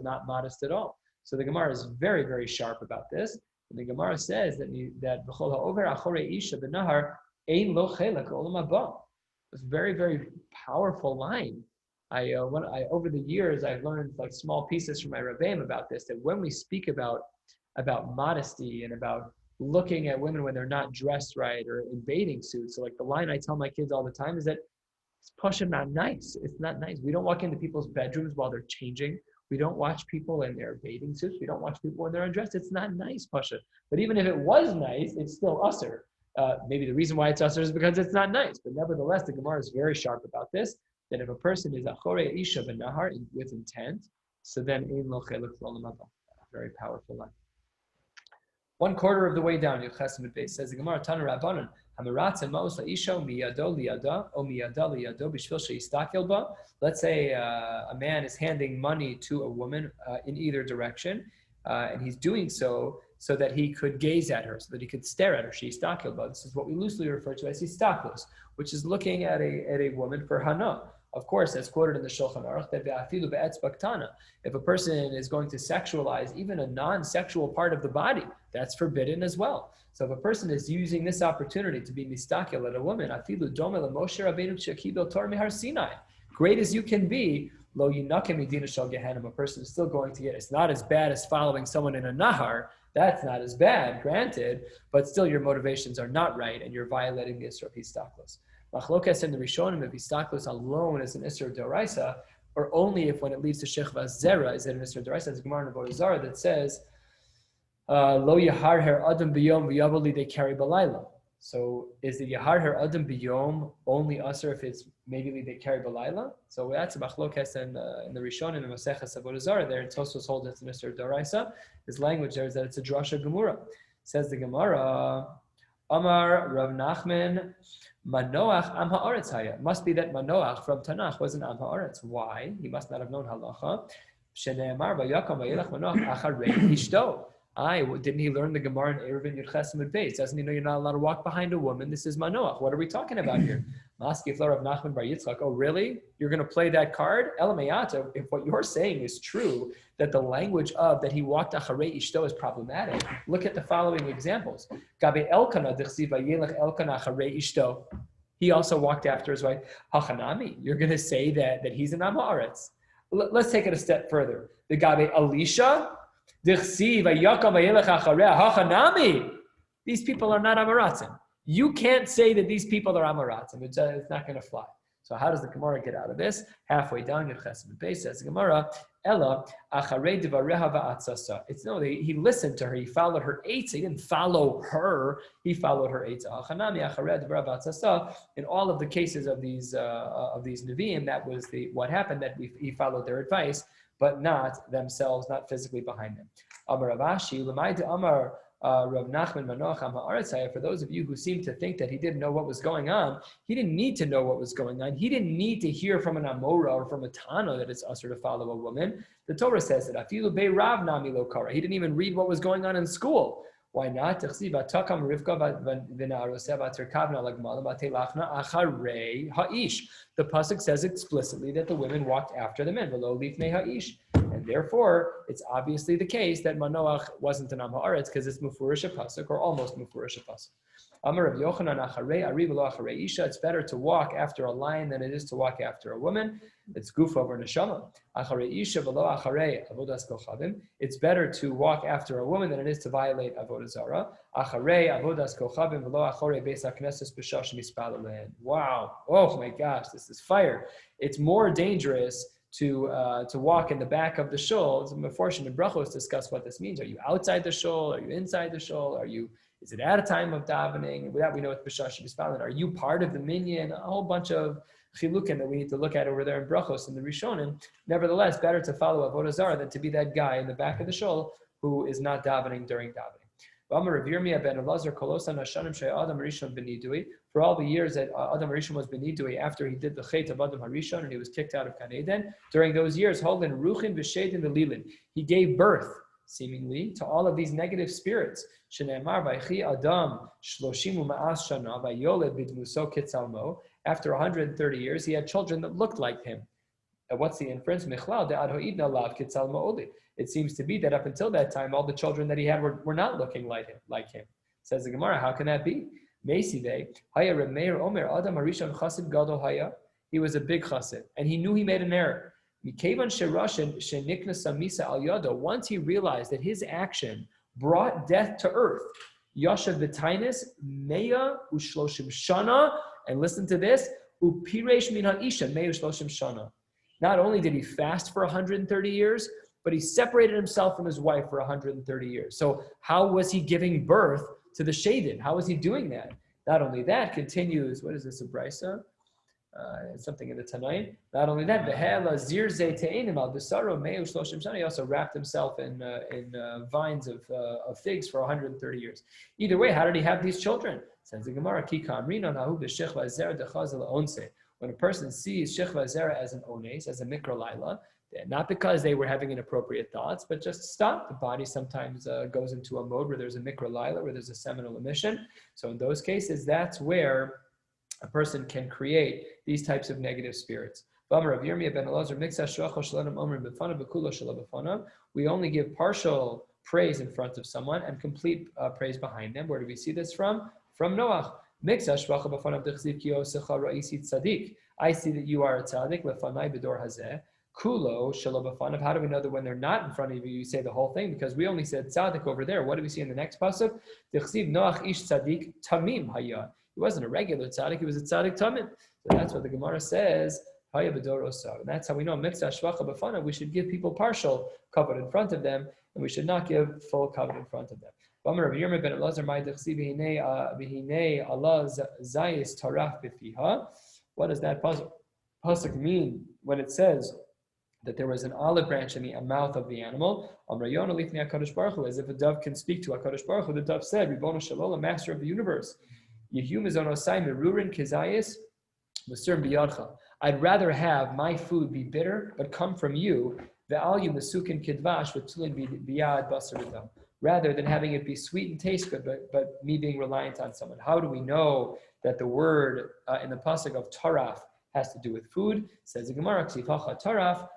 not modest at all. So the Gemara is very, very sharp about this. And the Gemara says that b'chol ha'over achorei isha b'nahar ein lo chelek olam haba. It's a very, very powerful line. Over the years, I've learned like small pieces from my Rabbeim about this, that when we speak about modesty and about looking at women when they're not dressed right or in bathing suits, so like the line I tell my kids all the time is that it's pasha not nice. It's not nice. We don't walk into people's bedrooms while they're changing. We don't watch people in their bathing suits. We don't watch people when they're undressed. It's not nice, pasha. But even if it was nice, it's still usser. Maybe the reason why it's usser is because it's not nice. But nevertheless, the Gemara is very sharp about this. That if a person is achorei isha b'nahar with intent, so then ein lo chelek l'olam haba. Very powerful line. 1/4 of the way down, Yud Chesed Beis says the Gemara Tana Rabbanan Hamaratz Ma'os la'isha miyado liyada o miyada liyado b'shvil sheyistakel ba. Let's say a man is handing money to a woman in either direction, and he's doing so that he could gaze at her, so that he could stare at her. Sheyistakel ba. This is what we loosely refer to as istaklos, which is looking at a woman for hana. Of course, as quoted in the Shulchan Aruch, that be'afilu be'etzbak tana, if a person is going to sexualize even a non-sexual part of the body, that's forbidden as well. So if a person is using this opportunity to be mistakel at a woman, afilu dome Moshe Rabbeinu shekibel Torah mihar Sinai, great as you can be, lo yinakem midina shel Gehenim, a person is still going to get. It's not as bad as following someone in a nahar. That's not as bad, granted, but still your motivations are not right, and you're violating the Isra of Histaklos. Machlokas in the Rishonim, if Histaklos alone is an Isra Doraisa, or only if when it leads to Shechva Zera is it an Isra Doraisa. There's a Gemara in Avodah Zarah that says, Lo Yahar Her Adam B'Yom V'Yavoli They Carry Balayla. So is the Yahar Her Adam B'Yom only Asr if it's maybe they carry Balayla? So that's a Machlokas in the Rishonim and the Maseches Avodah Zarah there, and Tosfos holds it's an Isra Doraisa. His language there is that it's a Drasha Gemura. Says the Gemara, Amar Rav Nachman, Manoach Am Haaretz Haya. Must be that Manoach from Tanakh was an Am Haaretz. Why? He must not have known halacha. Shene'emar Vayakam Vayelach Manoach Acharei Ishto. Didn't he learn the Gemara in Eruvin Yud Chesed Beis? Doesn't he know you're not allowed to walk behind a woman? This is Manoach. What are we talking about here? Maski Flor of Nachman Bar Yitzchak. Oh, really? You're going to play that card? Elamayata, if what you're saying is true, that the language of that he walked Acharei Ishto is problematic, look at the following examples. Gabe Elkanah Dechsiva Yelech Elkanah Acharei Ishto. He also walked after his wife. Hachanami. You're going to say that he's an Am Haaretz. Let's take it a step further. The Gabe Elisha. These people are not Amaratzim. You can't say that these people are Amaratzim. It's not going to fly. So how does the Gemara get out of this? Halfway down, Yud Chesed Beis says the Gemara, Ella acharei divareha va'atzasa. It's no, he listened to her. He followed her eitzah. He didn't follow her. He followed her eitzah. Achanami acharei divareha va'atzasa. In all of the cases of these neviim, that was what happened. That he followed their advice, but not themselves, not physically behind them. Amar Ravashi, l'mayde Amar Rav Nachman Manoach Am Haaretz Haya. For those of you who seem to think that he didn't know what was going on, he didn't need to know what was going on. He didn't need to hear from an Amora or from a Tana that it's usher to follow a woman. The Torah says that Afilu Bei Rav Nami Lo Kara. He didn't even read what was going on in school. Why not? The pasuk says explicitly that the women walked after the men, and therefore it's obviously the case that Manoach wasn't an Am Haaretz because it's mufurish pasuk or almost mufurish pasuk. Amar Rav Yochanan acharei ari v'lo acharei isha. It's better to walk after a lion than it is to walk after a woman. It's guf over neshama. Acharei isha v'lo acharei avodas kochavim. It's better to walk after a woman than it is to violate avodah zara. Acharei avodas kochavim v'lo acharei beis hakneses b'shash mispal alein. Wow! Oh my gosh, this is fire. It's more dangerous to walk in the back of the shul. It's Meforshim and Brachos discuss what this means. Are you outside the shul? Are you inside the shul? Is it at a time of davening? With that, we know it's B'Shash B'Spalin. Are you part of the minyan? A whole bunch of chilukin that we need to look at over there in Brachos and the Rishonim. Nevertheless, better to follow Avodah Zarah than to be that guy in the back of the shul who is not davening during davening. For all the years that Adam Harishon was Benidui after he did the Chet of Adam Harishon and he was kicked out of Gan Eden, during those years, Holin Ruchin V'Shedin V'Lilin, he gave birth, seemingly, to all of these negative spirits. Shene'emar Vaychi Adam Shloshimu Ma'as Shana Vayoled B'Dmuso Kitzalmo. After 130 years, he had children that looked like him. What's the inference? Michlal de Adhoidna Lav Kitzalmo Oli. It seems to be that up until that time, all the children that he had were not looking like him. Says the Gemara, how can that be? Meisive, Haya Remeir Omer Adam Harishon Chassid Gadol Haya. He was a big chassid, and he knew he made an error. Once he realized that his action brought death to earth, Yashav V'Tainis Meya Ushloshim Shana, and listen to this, Upiresh Min Ha'isha Meya Ushloshim Shana. Not only did he fast for 130 years, but he separated himself from his wife for 130 years. So how was he giving birth to the Shadid? How was he doing that? Not only that, continues, what is this, a brisa? Something in the Tanaim. Not only that, he also wrapped himself in vines of figs for 130 years. Either way, how did he have these children? Says the Gemara, when a person sees Shechva Zera as an ones, as a mikra laila, not because they were having inappropriate thoughts, but just stop. The body sometimes goes into a mode where there's a mikra laila, where there's a seminal emission. So in those cases, that's where a person can create these types of negative spirits. We only give partial praise in front of someone and complete praise behind them. Where do we see this from? From Noach. I see that you are a tzaddik. Kulo shalobafanav. How do we know that when they're not in front of you, you say the whole thing? Because we only said tzaddik over there. What do we see in the next pasuk? Noach ish tzaddik tamim haya. He wasn't a regular tzaddik, he was a tzaddik tamim. So that's what the Gemara says. Haya b'dorosav. And that's how we know mitzvah shvacha b'fanav. We should give people partial cover in front of them, and we should not give full cover in front of them. What does that pasuk mean when it says that there was an olive branch in the mouth of the animal? As if a dove can speak to HaKadosh Baruch Hu, the dove said, Ribono Shalom, Master of the universe, I'd rather have my food be bitter, but come from you, rather than having it be sweet and taste good, but me being reliant on someone. How do we know that the word in the pasuk of taraf has to do with food? Says the Gemara, taraf,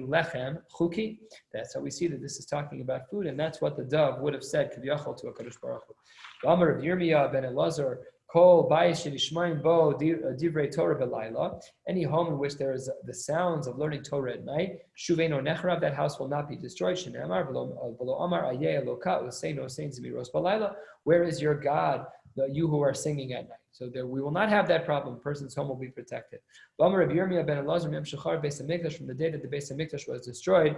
lechem, that's how we see that this is talking about food, and that's what the dove would have said k'vyachol to HaKadosh Baruch Hu. Amar of Yirmiyah ben Elazar, kol bayis shenishmaim bo divrei Torah belayla, any home in which there is the sounds of learning Torah at night, shuveino nechrav, that house will not be destroyed. Shene'amar v'lo amar ayeh eloka useino sein zemiros balayla, where is your God, you who are singing at night? So there, we will not have that problem. A person's home will be protected. From the day that the Beis Hamikdash was destroyed,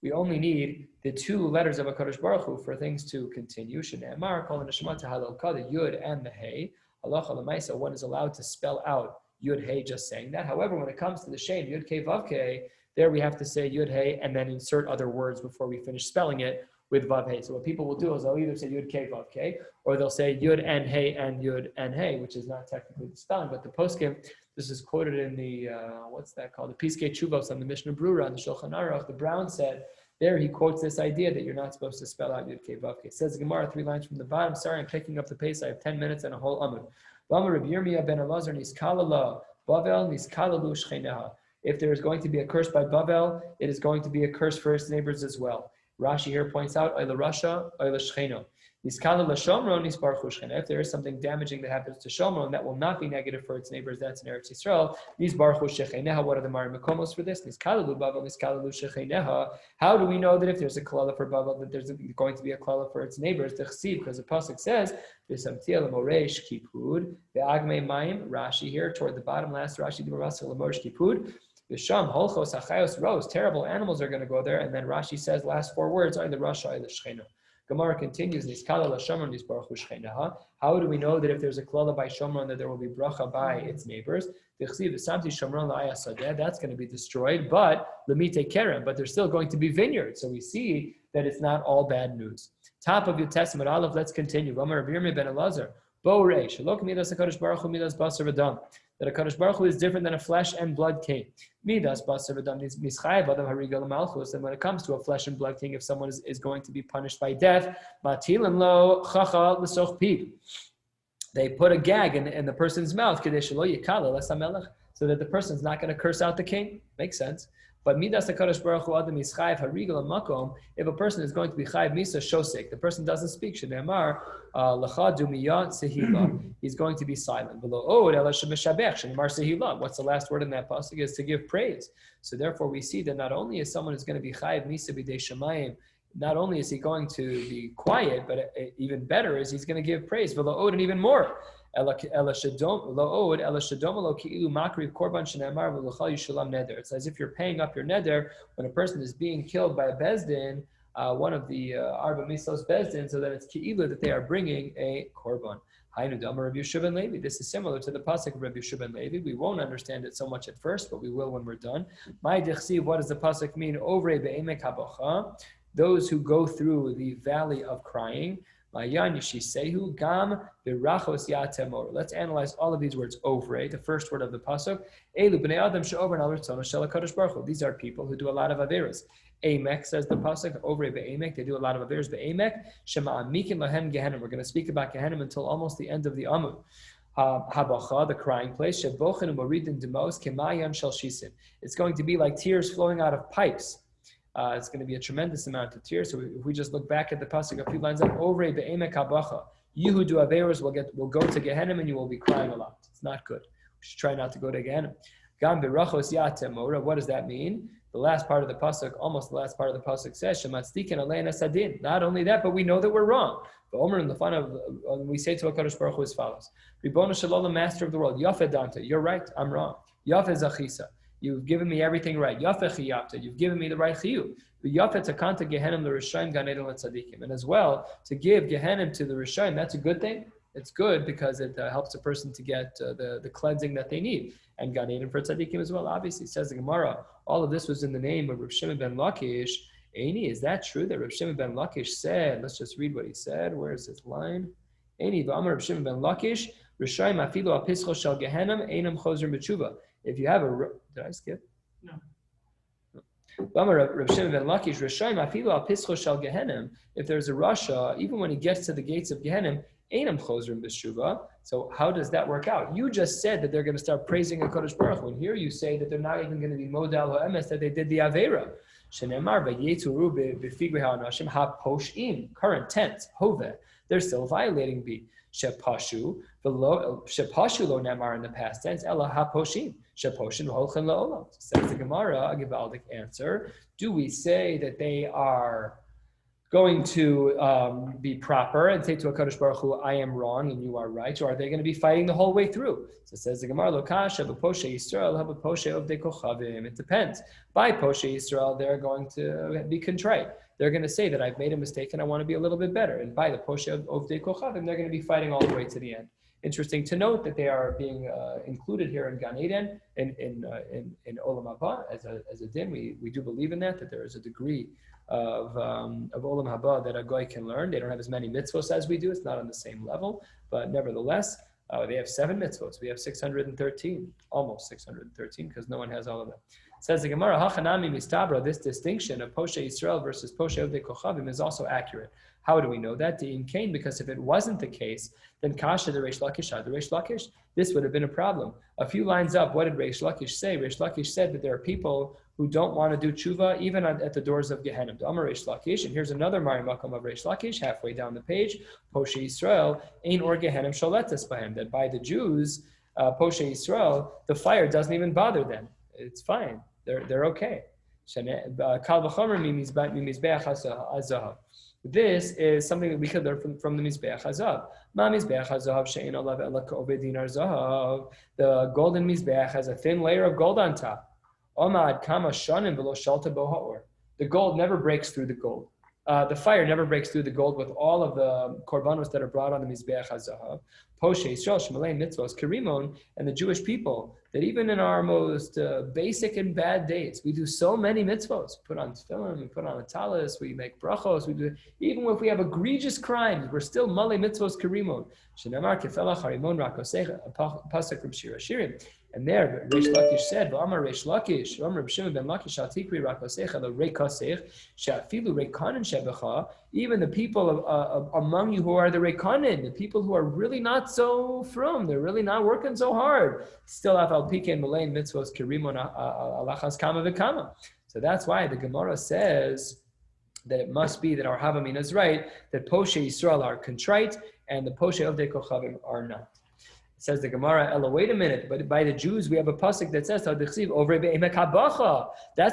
we only need the two letters of HaKadosh Baruch Hu for things to continue. The Yud and the Hey. One is allowed to spell out Yud Hey just saying that. However, when it comes to the Shem, Yud Kei Vav Kei, there we have to say Yud Hey and then insert other words before we finish spelling it with Vav Hey. So what people will do is they'll either say Yud Kei Vav Kei, or they'll say Yud and Hey and Yud and Hey, which is not technically the spelling, but the poskim, this is quoted in the, what's that called? The Piskei Tshuvos on the Mishnah Brura on the Shulchan Aruch. The Brown said There he quotes this idea that you're not supposed to spell out Yud Kei Vav Kei. Says the Gemara 3 lines from the bottom. Sorry, I'm picking up the pace. I have 10 minutes and a whole amud. Rabbi Yirmiyah ben Elazar niskala la Bavel niskalalu shcheneha. If there is going to be a curse by Bavel, it is going to be a curse for its neighbors as well. Rashi here points out, Oila Rasha, Oila Shcheno. If there is something damaging that happens to Shomron, that will not be negative for its neighbors. That's in Eretz Yisrael. What are the Marim Makomos for this? How do we know that if there's a klala for Bavel, that there's going to be a klala for its neighbors? Because the pasuk says, Rashi here toward the bottom, last Rashi Visham holchos hachayos rose. Terrible animals are going to go there, and then Rashi says last 4 words are the Rasha the Shchena. Gemara continues. How do we know that if there's a klala by Shomron that there will be bracha by its neighbors? That's going to be destroyed, but lemite kerem. But there's still going to be vineyards. So we see that it's not all bad news. Top of your testament, Aleph. Let's continue. Rabbi Yirmiyah ben Elazar. That a Kadosh Baruch Hu is different than a flesh and blood king. Midas basar v'dam mischayev adam harigal malchus. And when it comes to a flesh and blood king, if someone is going to be punished by death, matilan lo chacha l'soch piv. They put a gag in the person's mouth, kadesh lo yikala l'samelech, so that the person's not going to curse out the king. Makes sense. But midas HaKadosh Baruch Hu adam mischayev harigal makom. If a person is going to be chayev misa shosek, the person doesn't speak. Shneimar lacha dumiyat sehila. He's going to be silent. Below od ela shemeshabech shneimar sehila. What's the last word in that pasuk? Is to give praise. So therefore, we see that not only is someone who's going to be chayev misa b'dei shemayim, not only is he going to be quiet, but even better is he's going to give praise. Below od and even more. It's as if you're paying up your neder when a person is being killed by a bezdin, one of the Arba Misos bezdin, so that it's ki'ilu that they are bringing a korban. This is similar to the pasuk of Rabbi Yeshua ben Levi. We won't understand it so much at first, but we will when we're done. What does the pasuk mean? Those who go through the valley of crying. Let's analyze all of these words. Ovre, the first word of the pasuk. These are people who do a lot of averos. Emek, says the pasuk. Ovre be'emek, they do a lot of averos. Be'emek shema'amikim lahem gehenim. We're going to speak about gehenim until almost the end of the amud. Habacha, the crying place. Shebochen u'moridin demos kemayan shel shisin. It's going to be like tears flowing out of pipes. It's going to be a tremendous amount of tears. So if we just look back at the pasuk a few lines up, Ovrei be'emek habacha. You who do averos will go to Gehenna and you will be crying a lot. It's not good. We should try not to go to Gehenna. Gam berachos yatemora. What does that mean? The last part of the pasuk, almost the last part of the pasuk says, Shematzdikin alein asadin. Not only that, but we know that we're wrong. But Omer in the fun of we say to HaKadosh Baruch Hu as follows: Ribono Shalom, master of the world. Yafeh danta. You're right. I'm wrong. Yafeh zachisa. You've given me everything right. Yafeh chiyavta. You've given me the right chiyuv. Yafeh takanta gehenim l'rishayim gan eden l'tzadikim. And as well, to give gehenim to the rishayim, that's a good thing. It's good because it helps a person to get the cleansing that they need. And gan eden for tzadikim as well. Obviously, says the Gemara, all of this was in the name of Rav Shimon ben Lakish. Eini, is that true that Rav Shimon ben Lakish said? Let's just read what he said. Where is this line? Eini v'amar Rav Shimon ben Lakish, rishayim afilu apischo shel gehenim einam chozer b'tshuva. If you have a, did I skip? No. If there's a Rasha, even when he gets to the gates of Gehenim, so how does that work out? You just said that they're going to start praising HaKadosh Baruch Hu, and here you say that they're not even going to be modal ha'emes, that they did the Avera. Current tense, hove. They're still violating B. Shepashu lo nemar in the past tense. Ella haposhim. Sheposhin holchen laolam. Says the Gemara, a givaldic answer. Do we say that they are going to be proper and say to HaKadosh Baruch Hu, I am wrong and you are right, or are they going to be fighting the whole way through? So it says the Gemara, Lokasha, b'poshe Yisrael, ha-b'poshe ovdei kochavim. It depends. By poshe Yisrael, they're going to be contrite. They're going to say that I've made a mistake and I want to be a little bit better. And by the poshe ovdei kochavim, they're going to be fighting all the way to the end. Interesting to note that they are being included here in Gan Eden, in Olam Haba, as a din. We do believe in that there is a degree of Olam Haba that a goy can learn. They don't have as many mitzvos as we do. It's not on the same level, but nevertheless, they have 7 mitzvos. We have 613, almost 613, because no one has all of them. Says the Gemara, Hachanami mistabra, this distinction of Poshe Yisrael versus Poshe Ovdei Kochavim is also accurate. How do we know that? Because if it wasn't the case, then Kasha the Reish Lakish had the Reish Lakish. This would have been a problem. A few lines up, what did Reish Lakish say? Reish Lakish said that there are people who don't want to do tshuva even at the doors of Gehenna. Amar Reish Lakish, and here's another Mari Makom of Reish Lakish, halfway down the page, Poshe Yisrael, Ein Or Gehenna Sholetas Bahem, that by the Jews, Poshe Yisrael, the fire doesn't even bother them. It's fine. They're okay. This is something that we could learn from the Mizbeach HaZahav. Ma Mizbeach HaZahav she'ein alav ela ka'oved dinar zahav. The golden Mizbeach has a thin layer of gold on top. Omad kama shanim v'lo shalta bo ha'or. The gold never breaks through the gold. The fire never breaks through the gold with all of the korbanos that are brought on the Mizbeach HaZahav. Poshe Yisrael Shmalei Mitzvos Kerimon, and the Jewish people, that even in our most basic and bad days, we do so many mitzvos. Put on tefillin, we put on a talis, we make brachos, we do, even if we have egregious crimes, we're still Malei Mitzvos Kerimon. Shenamar Kefelach Harimon Rakosecha, a pasuk from Shir Hashirim. And there, Reish Lakish said, "V'amar Reish Lakish, V'amar Reb Shimon ben Lakish, Al Tikri Rakosecha, the Reikosech, She'afilu Reikanin Shebecha." Even the people among you who are the Reikanin, the people who are really not so frum, they're really not working so hard, still have Al Pikein Malayin Mitzvos Kirimon Alachas Kama V'Kama. So that's why the Gemara says that it must be that our Havamina is right, that Poshe Yisrael are contrite and the Poshe Ovdei Kochavim are not. Says the Gemara, Ella, wait a minute, but by the Jews, we have a pasuk that says, that's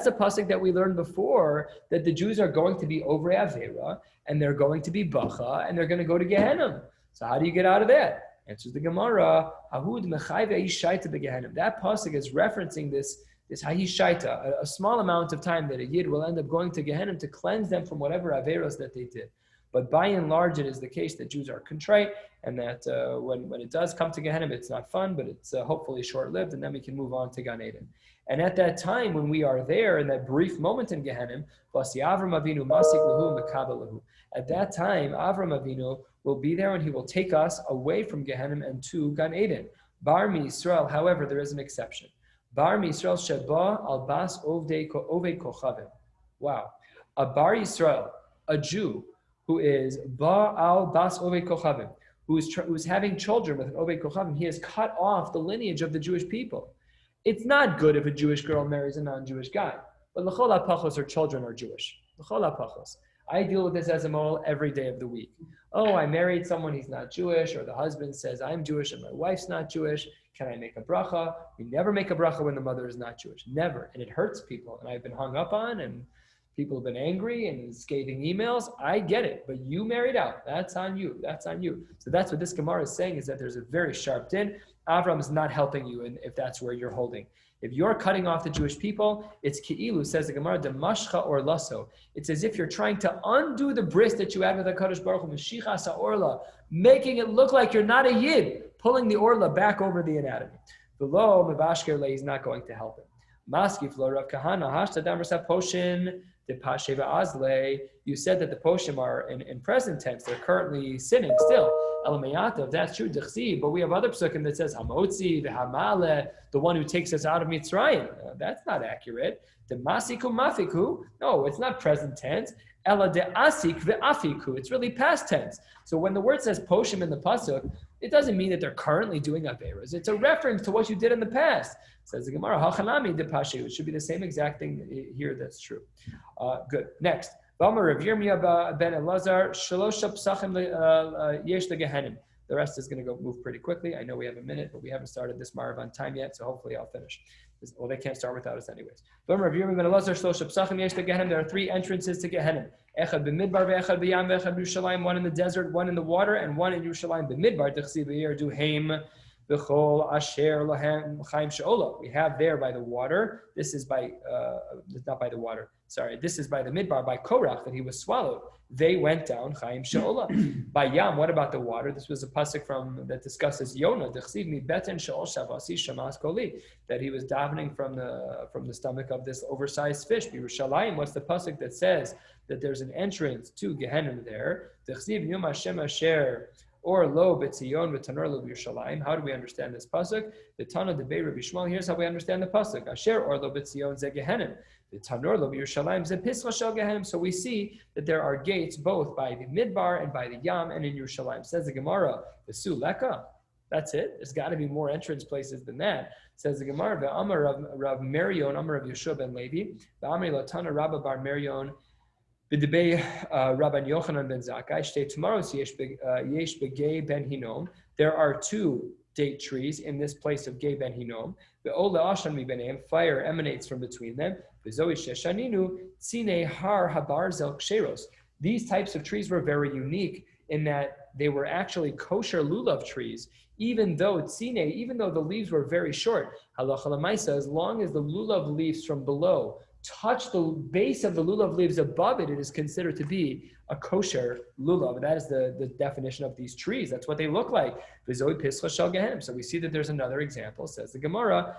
the pasuk that we learned before, that the Jews are going to be over Avera, and they're going to be Bacha, and they're going to go to Gehenna. So how do you get out of that? Answers the Gemara, Ahud mechayve hishaita begehenna. That pasuk is referencing this hahishaita, a small amount of time that a Yid will end up going to Gehenna to cleanse them from whatever Averos that they did. But by and large, it is the case that Jews are contrite, and that when it does come to Gehenna, it's not fun, but it's hopefully short-lived, and then we can move on to Gan Eden. And at that time, when we are there, in that brief moment in Gehenna, at that time, Avram Avinu will be there, and he will take us away from Gehenna and to Gan Eden. Bar Mi Yisrael, however, there is an exception. Bar Mi Yisrael sheba al bas ovei kochavim. Wow. A Bar Yisrael, a Jew, who is Ba'al Bas Ovei Kochavim, who's having children with an Ovei Kochavim, he has cut off the lineage of the Jewish people. It's not good if a Jewish girl marries a non-Jewish guy, but l'chol ha'pachos, her children are Jewish. L'chol ha'pachos. I deal with this as a moral every day of the week. Oh, I married someone, he's not Jewish, or the husband says, I'm Jewish and my wife's not Jewish. Can I make a bracha? We never make a bracha when the mother is not Jewish. Never. And it hurts people. And I've been hung up on, and people have been angry and scathing emails. I get it, but you married out. That's on you. That's on you. So that's what this Gemara is saying, is that there's a very sharp din. Avram is not helping you if that's where you're holding. If you're cutting off the Jewish people, it's ki'ilu, says the Gemara, demashcha or lasso. It's as if you're trying to undo the bris that you had with HaKadosh Baruch Hu, Mashicha Sa'orla, making it look like you're not a Yid, pulling the Orla back over the anatomy. Below, Mebashker Le, he's not going to help him. Maskif lo Rav Kahana, Hashtadam Rasa Poshin, the Pasheva Azle. You said that the Poshim are in present tense, they're currently sinning still. Elamayatav, that's true, Dechsi, but we have other psukim that says Hamotzi, the Hamale, the one who takes us out of Mitzrayim. That's not accurate. The Masiku Mafiku, no, it's not present tense. Ela de Asik ve'afiku, it's really past tense. So when the word says Poshim in the pasuk, it doesn't mean that they're currently doing Averos. It's a reference to what you did in the past. Says the Gemara, Hachanami de Pashu. It should be the same exact thing here that's true. Good. Next. The rest is going to move pretty quickly. I know we have a minute, but we haven't started this Marav on time yet, so hopefully I'll finish. Well, they can't start without us anyways. There are 3 entrances to Gehenna. One in the desert, one in the water, and one in Yerushalayim. We have there by the water. This is by, not by the water. Sorry, this is by the midbar, by Korach, that he was swallowed. They went down, Chaim She'olah. By Yam, what about the water? This was a pasuk that discusses Yonah, that he was davening from the stomach of this oversized fish. Yerushalayim, what's the pasuk that says that there's an entrance to Gehenna there? Or lo b'tzion v'tanor lo b'Yerushalayim. How do we understand this pasuk? The Tana debei Rabbi Shmuel. Here's how we understand the pasuk. Asher or lo b'tzion ze Gehenim. The Tanor lo b'Yerushalayim ze pischa shel Gehenim. So we see that there are gates both by the Midbar and by the Yam and in Yerushalayim. Says the Gemara, the Suleka. That's it. There's got to be more entrance places than that. Says the Gemara, Amar Rav Merion, Amar Rav Yeshua ben Levi, Amar Latana Rabba bar Merion, B'debei Rabban Yochanan ben Zakkai. Shtei tomorrow's yesh begay ben Hinom. There are two date trees in this place of Gay ben Hinom. The Ola Ashan mi beneim. Fire emanates from between them. V'zoi sheshaninu tzine har habarzel ksheros. These types of trees were very unique in that they were actually kosher lulav trees, even though the leaves were very short. Halacha l'maisa, as long as the lulav leaves from below touch the base of the lulav leaves above it, it is considered to be a kosher lulav. That is the definition of these trees. That's what they look like. So we see that there's another example. Says the Gemara,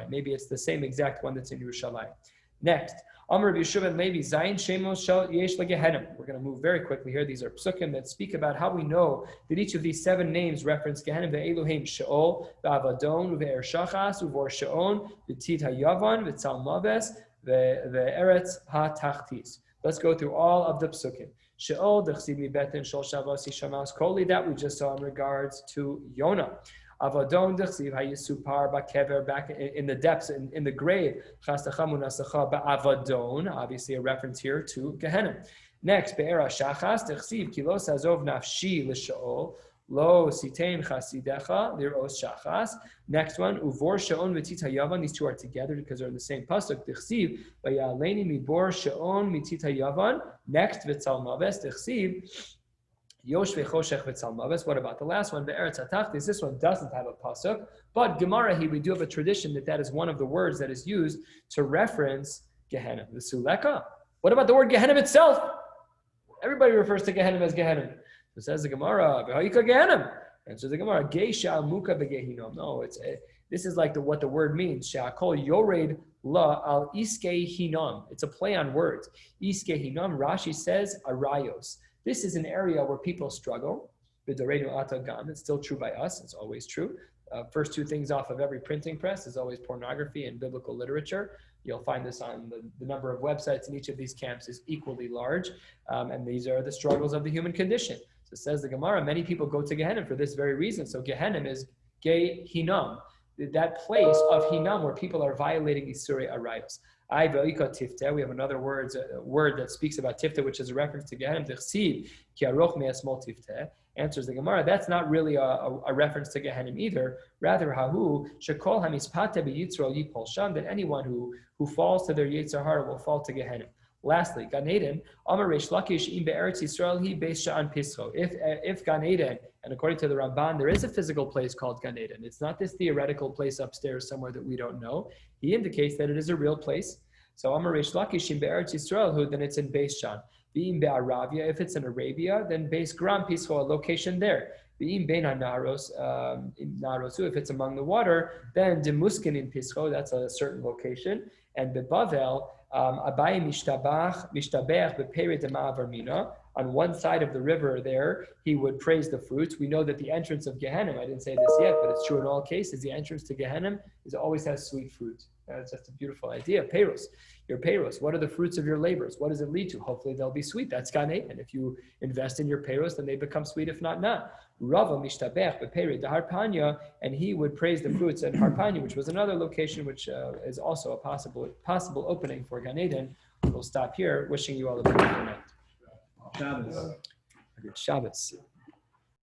maybe it's the same exact one that's in Yerushalayim. Next, Amar Rabbi Yeshua ben Levi, Zayin Shemos Shel Yesh LeGehenim. We're going to move very quickly here. These are psukim that speak about how we know that each of these 7 names reference Gehenim. Ve'elohim Sheol, Ve'avadon, Ve'er Shachas, U'vor She'on, Ve'tit HaYavan, Ve'tzal Maves, Ve'eretz HaTachtis. Let's go through all of the psukim. Sheol, Dechsid Mi Betin, Shol Shavos Yishamaos Koli, that we just saw in regards to Yonah. Avadon dechsiv hayisupar bakever, back in the depths, in the grave. Chastacha munasacha ba'avadon, obviously a reference here to Gehenim. Next, be'era shachas dechsiv kilos hazov nafshi l'shaol lo sitein chasidecha liros shachas. Next one, uvor she'on v'tit hayavan. These two are together because they're in the same pasuk. Dechsiv v'yaleni mibor she'on mitit hayavan. Next, v'tzal maves dechsiv. What about the last one? This one doesn't have a pasuk, but Gemara here we do have a tradition that is one of the words that is used to reference Gehenim. The Suleka. What about the word Gehenim itself? Everybody refers to Gehenim as Gehenim. So says the Gemara, Gehenim. Answers the Gemara, Geisha muka begehinom. No, this is like what the word means. Sha'akol yored la al iske hinam. It's a play on words. Iske hinam. Rashi says arayos. This is an area where people struggle. It's still true by us. It's always true. First 2 things off of every printing press is always pornography and biblical literature. You'll find this on the number of websites in each of these camps is equally large. And these are the struggles of the human condition. So says the Gemara, many people go to Gehenim for this very reason. So Gehenim is Gei Hinam, that place of Hinam where people are violating Isurei Arayos. We have another word that speaks about tifta, which is a reference to Gehenim. Answers the Gemara, that's not really a reference to Gehenim either. Rather, that anyone who falls to their Yetzer Hara will fall to Gehenim. Lastly, Gan Eden, Amar Reish Lakish im be'eretz Yisrael hi beis sha'an pischo. If Gan Eden, and according to the Ramban, there is a physical place called Gan Eden. It's not this theoretical place upstairs somewhere that we don't know. He indicates that it is a real place. So Amar Reish Lakish im be'eretz Yisrael, then it's in Beis Shan. V'im be'Arabia, if it's in Arabia, then Beis Gram pischo, a location there. V'im bein ha'naros, if it's among the water, then Demuskin in pischo, that's a certain location. And beBavel, Abai mishtabech beperet dema'avar mina. On one side of the river there, he would praise the fruits. We know that the entrance of Gehenim, I didn't say this yet, but it's true in all cases, the entrance to Gehenim always has sweet fruit. That's just a beautiful idea. Peiros, your peiros. What are the fruits of your labors? What does it lead to? Hopefully they'll be sweet. That's Gan Eden. If you invest in your peiros, then they become sweet. If not. Rava mishtabech beperet deharpanya, and he would praise the fruits at Harpanya, which was another location which is also a possible opening for Gan Eden. We'll stop here. Wishing you all a beautiful night. Shabbos. Good Shabbos.